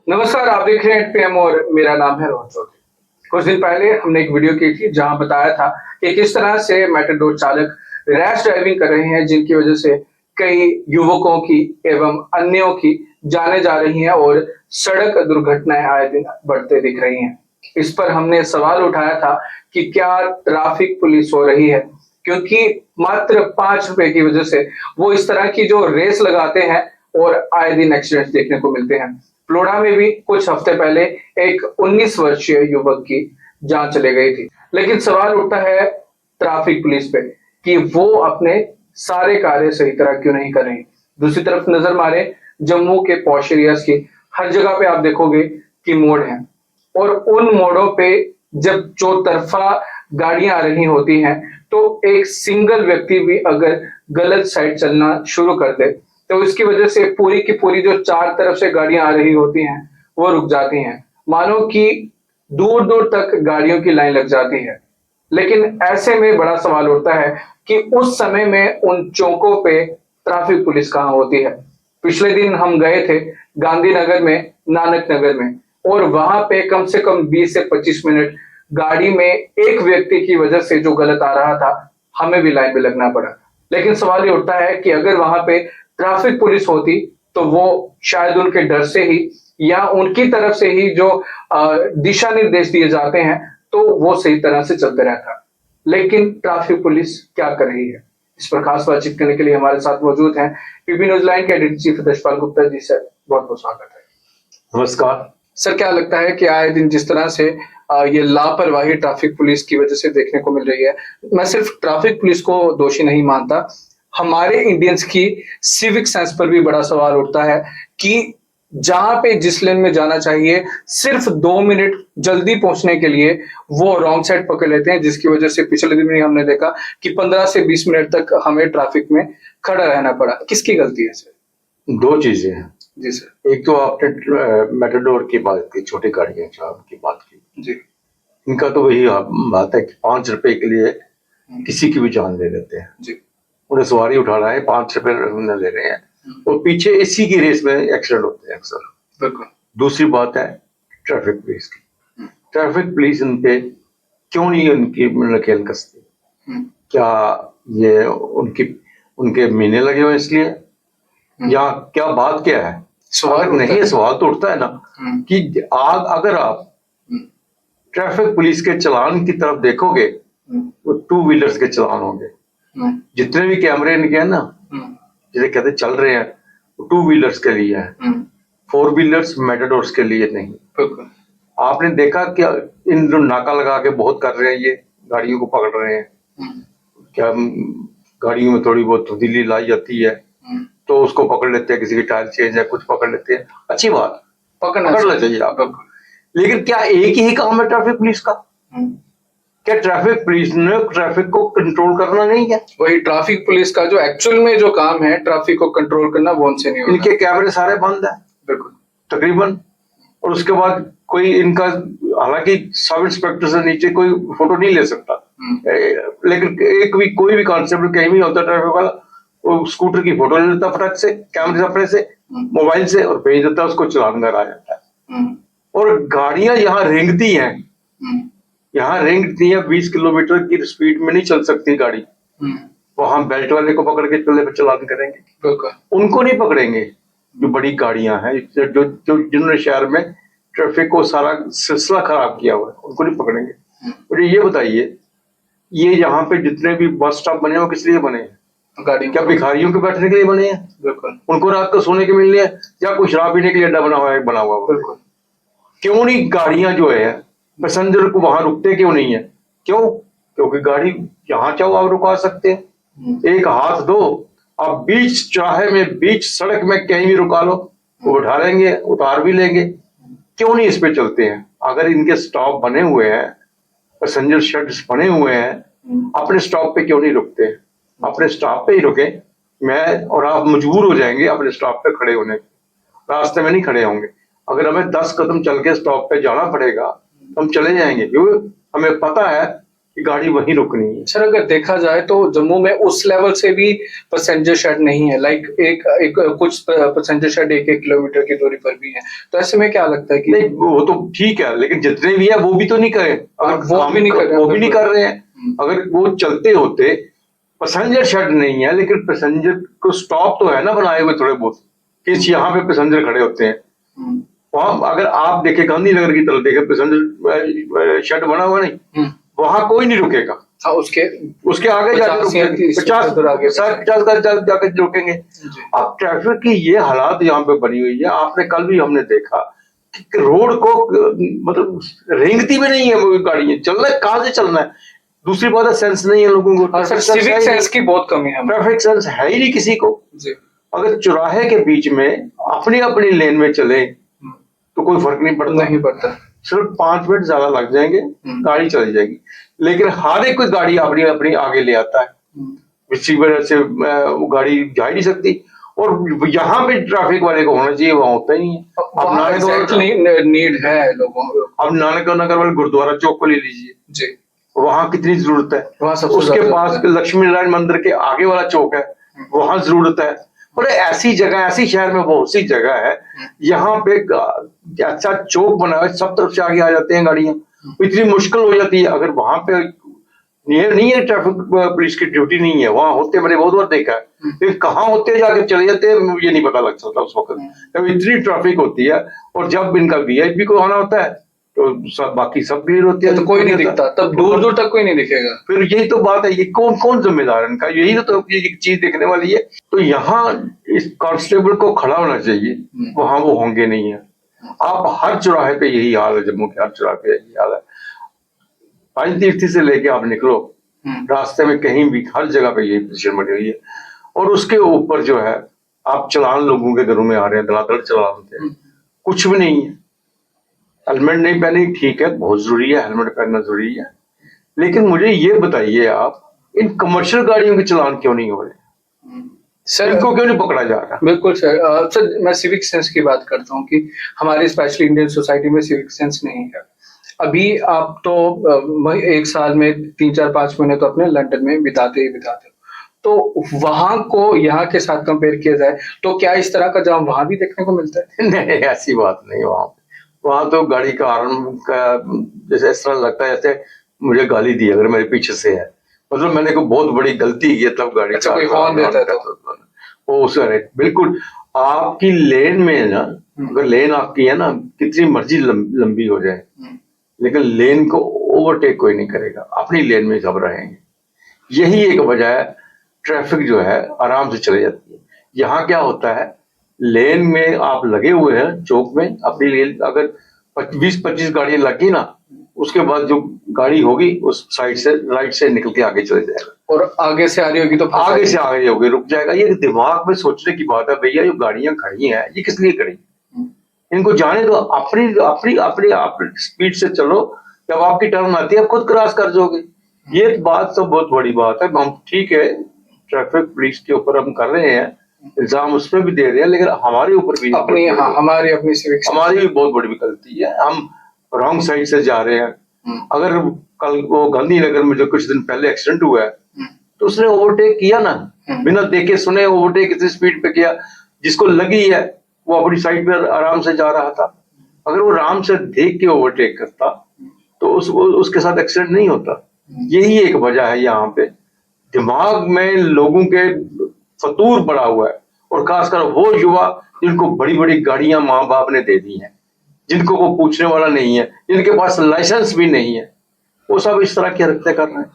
नमस्कार, आप देख रहे हैं पीएम और मेरा नाम है रोहन चौधरी। कुछ दिन पहले हमने एक वीडियो की थी जहां बताया था कि किस तरह से मेटाडोर चालक रैश ड्राइविंग कर रहे हैं, जिनकी वजह से कई युवकों की एवं अन्यों की जानें जा रही हैं और सड़क दुर्घटनाएं आए दिन बढ़ते दिख रही हैं। इस पर हमने सवाल उठाया था कि क्या ट्रैफिक पुलिस हो रही है, क्योंकि मात्र 5 रुपए की वजह से वो इस तरह की जो रेस लगाते हैं और आए दिन एक्सीडेंट देखने को मिलते हैं। फ्लोरिडा में भी कुछ हफ्ते पहले एक 19 वर्षीय युवक की जान चली गई थी। लेकिन सवाल उठता है ट्रैफिक पुलिस पे कि वो अपने सारे कार्य सही तरह क्यों नहीं कर रही। दूसरी तरफ नजर मारे जम्मू के पॉश एरियाज की, हर जगह पे आप देखोगे कि मोड़ हैं और उन मोड़ों पे जब चौतरफा गाड़ियां आ रही होती हैं तो एक सिंगल व्यक्ति भी अगर गलत साइड चलना शुरू कर दे तो इसकी वजह से पूरी की पूरी जो चार तरफ से गाड़ियां आ रही होती हैं वो रुक जाती हैं, मानो कि दूर दूर तक गाड़ियों की लाइन लग जाती है। लेकिन ऐसे में बड़ा सवाल उठता है कि उस समय में उन चौकों पे ट्रैफिक पुलिस कहाँ होती है। पिछले दिन हम गए थे गांधीनगर में, नानक नगर में, और वहां पे कम से कम 20 से 25 मिनट गाड़ी में एक व्यक्ति की वजह से जो गलत आ रहा था, हमें भी लाइन में लगना पड़ा। लेकिन सवाल ये उठता है कि अगर वहां पे ट्रैफिक पुलिस होती तो वो शायद उनके डर से ही या उनकी तरफ से ही जो दिशा निर्देश दिए जाते हैं तो वो सही तरह से चलते रहता। लेकिन ट्रैफिक पुलिस क्या कर रही है, इस पर खास बातचीत करने के लिए हमारे साथ मौजूद हैं पीबी न्यूज लाइन के editor chief Yashpal Gupta ji. Sir, बहुत बहुत स्वागत है। नमस्कार सर, क्या लगता है कि आए दिन जिस तरह से ये लापरवाही ट्रैफिक पुलिस की वजह से देखने को मिल रही है, मैं सिर्फ ट्रैफिक पुलिस को दोषी नहीं मानता, हमारे इंडियंस की सिविक सेंस पर भी बड़ा सवाल उठता है कि जहां पे जिस लेन में जाना चाहिए सिर्फ 2 मिनट जल्दी पहुंचने के लिए वो रॉन्ग साइड पकड़ लेते हैं, जिसकी वजह से पिछले दिन में हमने देखा कि 15 से 20 मिनट तक हमें ट्रैफिक में खड़ा रहना पड़ा। किसकी गलती है सर? दो चीजें हैं। जी सर। एक तो आपने मेटाडोर की बात की, छोटी गाड़ियां की बात की जी। इनका तो वही बात है कि 5 रुपए के लिए किसी की भी जान ले लेते हैं जी। उन्हें सवारी उठाना है, 5 रुपए ले रहे हैं और पीछे इसी की रेस में एक्सीडेंट होते हैं अक्सर। बिल्कुल। दूसरी बात है ट्रैफिक पुलिस की। ट्रैफिक पुलिस इन पे क्यों नहीं उनकी नकेल कसती? क्या ये उनके महीने लगे हुए इसलिए, या क्या बात क्या है? सवाल नहीं, सवाल तो उठता है ना कि अगर आप ट्रैफिक पुलिस के चलान की तरफ देखोगे तो 2 व्हीलर्स के चलान होंगे। जितने भी कैमरे इनके हैं ना, जिसे कहते चल रहे हैं, वो 2 व्हीलर्स के लिए है, 4 व्हीलर्स मेटाडोर्स के लिए नहीं। आपने देखा क्या इन जो नाका लगा के बहुत कर रहे हैं, ये गाड़ियों को पकड़ रहे हैं, क्या गाड़ियों में थोड़ी बहुत धुंधली लाई जाती है तो उसको पकड़ लेते हैं, किसी की टायर चेंज है कुछ पकड़ लेते हैं, अच्छी बात, पकड़ना चाहिए आप। लेकिन क्या एक ही काम है ट्रैफिक पुलिस का? क्या ट्रैफिक पुलिस ने ट्रैफिक को कंट्रोल करना नहीं है? वही ट्रैफिक पुलिस का जो एक्चुअल में जो काम है ट्रैफिक को कंट्रोल करना, वो उनसे नहीं होता। इनके कैमरे सारे बंद है बिल्कुल तकरीबन, और उसके बाद कोई इनका, हालांकि सब इंस्पेक्टर से नीचे कोई फोटो नहीं ले सकता, लेकिन कोई भी कांस्टेबल कहीं भी होता ट्रैफिक वाला, वो स्कूटर की फोटो ले लेता फटक से, कैमरे अपने से, मोबाइल से, और भेज देता, उसको चलान कर आ जाता है। और गाड़ियां यहाँ रेंगती हैं, यहाँ रेंगती है, 20 किलोमीटर की स्पीड में नहीं चल सकती गाड़ी, वहां बेल्ट वाले को पकड़ के चले पे चलान करेंगे, उनको नहीं पकड़ेंगे। जो बड़ी गाड़ियां हैं जो जिन्होंने शहर में ट्रैफिक को सारा सिलसिला खराब किया हुआ है, उनको नहीं पकड़ेंगे। और ये बताइए, ये यहाँ पे जितने भी बस स्टॉप बने हैं वो किस लिए बने हैं? क्या भिखारियों के बैठने के लिए बने हैं? बिल्कुल। उनको रात को सोने के मिलने हैं, या कुछ शराब पीने के लिए अड्डा बना हुआ? बिल्कुल। क्यों नहीं गाड़ियां जो है पैसेंजर को वहां रुकते क्यों नहीं है? क्यों? क्योंकि गाड़ी जहां चाहो आप रुका सकते हैं, एक हाथ दो, आप बीच चाहे में बीच सड़क में कहीं भी रुका लो, वो उठा लेंगे, उतार भी लेंगे। क्यों नहीं इस पे चलते हैं? अगर इनके स्टॉप बने हुए हैं, पैसेंजर शेड्स बने हुए हैं, अपने स्टॉप पे क्यों नहीं रुकते? अपने स्टॉप पे ही रुके। मैं और आप मजबूर हो जाएंगे अपने स्टॉप पे खड़े होने, रास्ते में नहीं खड़े होंगे। अगर हमें 10 कदम चल के स्टॉप पे जाना पड़ेगा तो हम चले जाएंगे, क्योंकि हमें पता है कि गाड़ी वहीं रुकनी है। सर अगर देखा जाए तो जम्मू में उस लेवल से भी पैसेंजर शेड नहीं है, लाइक एक कुछ पैसेंजर शेड 1-1 किलोमीटर की दूरी पर भी है, तो ऐसे में क्या लगता है कि नहीं वो तो ठीक है, लेकिन जितने भी है वो भी तो नहीं करे, अगर वो भी नहीं कर रहे हैं, वो भी नहीं कर रहे हैं। अगर वो चलते होते, पैसेंजर शेड नहीं है लेकिन पैसेंजर को स्टॉप तो है ना बनाए हुए थोड़े बहुत, कि यहाँ पे पैसेंजर खड़े होते हैं। वहां अगर आप देखे गांधीनगर की तरफ देखे पैसेंजर शेड बना हुआ नहीं, वहां कोई नहीं रुकेगा। हाँ, उसके आगे जाके 50 या 30 50 मीटर आगे 50 का जाके रुकेंगे। अब ट्रैफिक की ये हालात यहाँ पे बनी हुई है, आपने कल भी हमने देखा कि रोड को मतलब रेंगती भी नहीं है वो गाड़ियां, चलना है कहाँ से चलना है। दूसरी बात है सेंस नहीं है लोगों को, सिविक सेंस की बहुत कमी है, ट्रैफिक सेंस है ही नहीं किसी को। अगर चौराहे के बीच में अपनी अपनी लेन में चले तो कोई फर्क नहीं पड़ता, सिर्फ 5 मिनट ज्यादा लग जाएंगे, गाड़ी चली जाएगी। लेकिन हर एक कोई गाड़ी अपनी अपनी आगे ले आता है, इसी वजह से वो गाड़ी जा ही नहीं सकती। और यहाँ पे ट्रैफिक वाले को होना चाहिए, वहां होता ही नहीं है। अब नीड है लोगों को। अब नानक नगर वाले गुरुद्वारा चौक को ले लीजिए जी, वहां कितनी जरूरत है, उसके पास लक्ष्मी नारायण मंदिर के आगे वाला चौक है, वहां जरूरत है। और ऐसी जगह, ऐसी शहर में बहुत सी जगह है यहाँ पे अच्छा चौक बना है, सब तरफ से आगे आ जाते हैं गाड़ियां, इतनी मुश्किल हो जाती है। अगर वहां पे नियर नहीं है, ट्रैफिक पुलिस की ड्यूटी नहीं है, वहां होते मैंने बहुत बार देखा है, लेकिन कहाँ होते जाके चले जाते हैं ये नहीं पता लग सकता उस वक्त, जब इतनी ट्रैफिक होती है। और जब इनका वीआईपी को आना होता है तो सब बाकी सब क्लियर होती है, तो कोई नहीं दिखता, तब दूर दूर तक कोई नहीं दिखेगा। फिर यही तो बात है, ये कौन कौन जिम्मेदार है इनका, यही तो ये चीज देखने वाली है। तो यहाँ इस कांस्टेबल को खड़ा होना चाहिए, वहां वो होंगे नहीं है। आप हर चौराहे पे यही हाल है, जम्मू के हर चौराहे पे यही हाल है। पंचतीर्थी से लेके आप निकलो, रास्ते में कहीं भी हर जगह पे यही पोजीशन बनी हुई है। और उसके ऊपर जो है आप चलान लोगों के घरों में आ रहे हैं, धड़ाधड़ चलान होते हैं, कुछ भी नहीं है। हेलमेट नहीं पहनी ठीक है, बहुत जरूरी है, हेलमेट पहनना जरूरी है, लेकिन मुझे ये बताइए आप इन कमर्शियल गाड़ियों के चलान क्यों नहीं हो रहे सर? इनको क्यों नहीं पकड़ा जा रहा? बिल्कुल सर। सर मैं सिविक सेंस की बात करता हूँ कि हमारी स्पेशली इंडियन सोसाइटी में सिविक सेंस नहीं है। अभी आप तो एक साल में 3-4-5 महीने तो अपने लंदन में बिताते ही बिताते हो, तो वहां को यहाँ के साथ कंपेयर किया जाए तो क्या इस तरह का जाम वहां भी देखने को मिलता है? नहीं, ऐसी बात नहीं। वहां तो गाड़ी का हॉर्न का जैसे इस तरह लगता है जैसे मुझे गाली दी अगर मेरे पीछे से है, मतलब मैंने कोई बहुत बड़ी गलती की है तब गाड़ी अच्छा, कोई हॉर्न देता है तो वो उस बिल्कुल आपकी लेन में ना, अगर लेन आपकी है ना कितनी मर्जी लंबी हो जाए, लेकिन लेन को ओवरटेक कोई नहीं करेगा, अपनी लेन में सब रहेंगे। यही एक वजह है ट्रैफिक जो है आराम से चले जाती है। यहाँ क्या होता है, लेन में आप लगे हुए हैं चौक में अपनी लेन, अगर 20-25 गाड़ियां लगी ना, उसके बाद जो गाड़ी होगी उस साइड से राइट से निकल के आगे चले जाएगा, और आगे से आ रही होगी तो आगे से आगे होगी रुक जाएगा। ये दिमाग में सोचने की बात है भैया, जो गाड़ियां खड़ी हैं ये किस लिए खड़ी, इनको जाने दो, अपनी अपनी अपनी अपनी स्पीड से चलो, जब आपकी टर्न आती है आप खुद क्रॉस कर जाओगे। ये बात तो बहुत बड़ी बात है। हम ठीक है ट्रैफिक पुलिस के ऊपर हम कर रहे हैं, इल्जाम उसमें भी दे रहे हैं, लेकिन हमारे ऊपर भी अपनी हमारी अपनी सिविक हमारी भी बहुत बड़ी गलती है, हम रॉन्ग साइड से जा रहे हैं। अगर कल वो गांधीनगर में जो कुछ दिन पहले एक्सीडेंट हुआ है तो उसने ओवरटेक किया ना, बिना देखे सुने ओवरटेक इतनी स्पीड पे किया, जिसको लगी है वो अपनी साइड पे आराम से जा रहा था। अगर वो आराम से देख के ओवरटेक करता तो उसके साथ एक्सीडेंट नहीं होता। यही एक वजह है, यहाँ पे दिमाग में लोगों के फतूर पड़ा हुआ है, और खासकर वो युवा जिनको बड़ी बड़ी गाड़ियां माँ बाप ने दे दी हैं, जिनको वो पूछने वाला नहीं है, जिनके पास लाइसेंस भी नहीं है, वो सब इस तरह की हरकतें कर रहे हैं।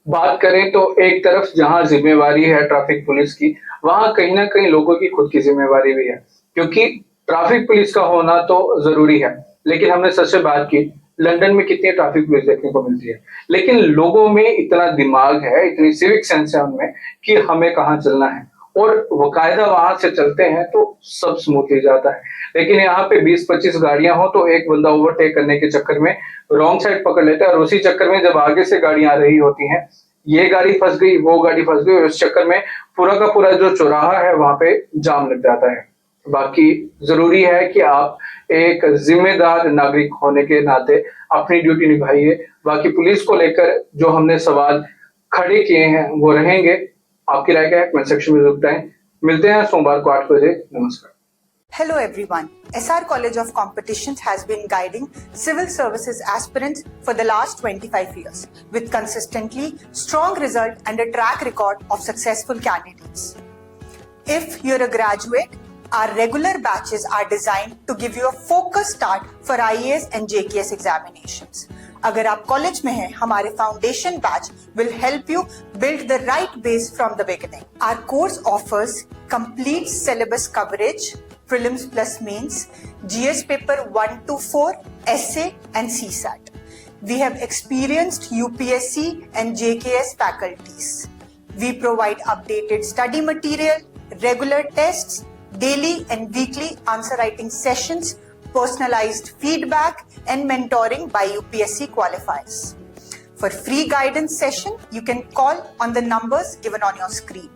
बात करें तो एक तरफ जहां जिम्मेवारी है ट्रैफिक पुलिस की, वहां कहीं ना कहीं लोगों की खुद की जिम्मेवारी भी है, क्योंकि ट्रैफिक पुलिस का होना तो जरूरी है, लेकिन हमने सच से बात की लंदन में कितनी ट्रैफिक पुलिस देखने को मिलती है, लेकिन लोगों में इतना दिमाग है, इतनी सिविक सेंस है उनमें कि हमें कहाँ चलना है, और बकायदा वहां से चलते हैं तो सब स्मूथली जाता है। लेकिन यहाँ पे 20-25 गाड़ियां हो तो एक बंदा ओवरटेक करने के चक्कर में रॉन्ग साइड पकड़ लेता है, और उसी चक्कर में जब आगे से गाड़ियां आ रही होती हैं, ये गाड़ी फंस गई वो गाड़ी फंस गई, उस चक्कर में पूरा का पूरा जो चौराहा है वहां पे जाम लग जाता है। बाकी जरूरी है कि आप एक जिम्मेदार नागरिक होने के नाते अपनी ड्यूटी निभाइए। बाकी पुलिस को लेकर जो हमने सवाल खड़े किए हैं वो रहेंगे। आपकी राय क्या है कमेंट सेक्शन में जरूर बताएं। मिलते हैं सोमवार को 8 बजे। नमस्कार। Hello everyone. SR College of Competitions has been guiding civil services aspirants for the last 25 years with consistently strong result and a track record of successful candidates. If you're a graduate, our regular batches are designed to give you a focused start for IAS and JKS examinations. अगर आप college में हैं, हमारे foundation batch will help you build the right base from the beginning. Our course offers complete syllabus coverage, prelims plus mains, GS paper 1 to 4, essay and CSAT. We have experienced UPSC and JKS faculties. We provide updated study material, regular tests, daily and weekly answer writing sessions, personalized feedback and mentoring by UPSC qualifiers. For free guidance session, you can call on the numbers given on your screen.